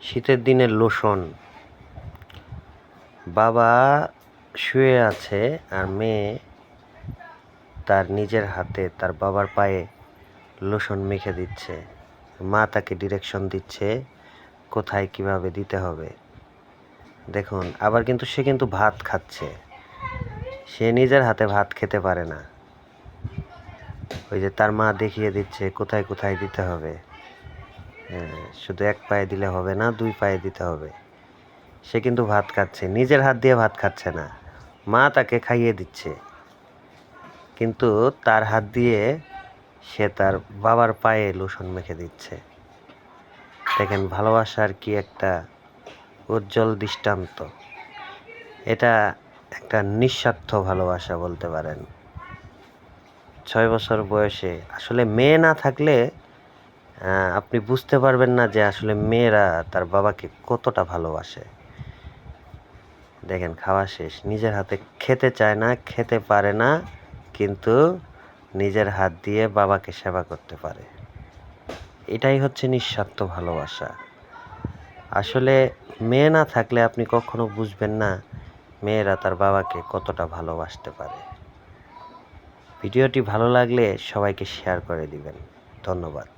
শীতের দিনের লোশন। বাবা শুয়ে আছে আর মেয়ে তার নিজের হাতে তার বাবার পায়ে লোশন মেখে দিচ্ছে। মা তাকে ডিরেকশন দিচ্ছে কোথায় কিভাবে দিতে হবে। দেখুন, আবার কিন্তু সে কিন্তু ভাত খাচ্ছে, সে নিজের হাতে ভাত খেতে পারে না। ওই যে তার মা দেখিয়ে দিচ্ছে কোথায় কোথায় দিতে হবে। শুধু এক পায়ে দিলে হবে না, দুই পায়ে দিতে হবে। সে কিন্তু ভাত খাচ্ছে, নিজের হাত দিয়ে ভাত খাচ্ছে না, মা তাকে খাইয়ে দিচ্ছে, কিন্তু তার হাত দিয়ে সে তার বাবার পায়ে লোশন মেখে দিচ্ছে। দেখেন, ভালোবাসার কি একটা উজ্জ্বল দৃষ্টান্ত। এটা একটা নিঃস্বার্থ ভালোবাসা বলতে পারেন। 6 বছর বয়সে আসলে মেয়ে না থাকলে আপনি বুঝতে পারবেন না যে আসলে মেয়েরা তার বাবাকে কতটা ভালোবাসে। দেখেন, খাওয়া শেষ, নিজের হাতে খেতে চায় না, খেতে পারে না, কিন্তু নিজের হাত দিয়ে বাবাকে সেবা করতে পারে। এটাই হচ্ছে নিঃস্বার্থ ভালোবাসা। আসলে মেয়ে না থাকলে আপনি কখনো বুঝবেন না মেয়েরা তার বাবাকে কতটা ভালোবাসতে পারে। ভিডিওটি ভালো লাগলে সবাইকে শেয়ার করে দিবেন। ধন্যবাদ।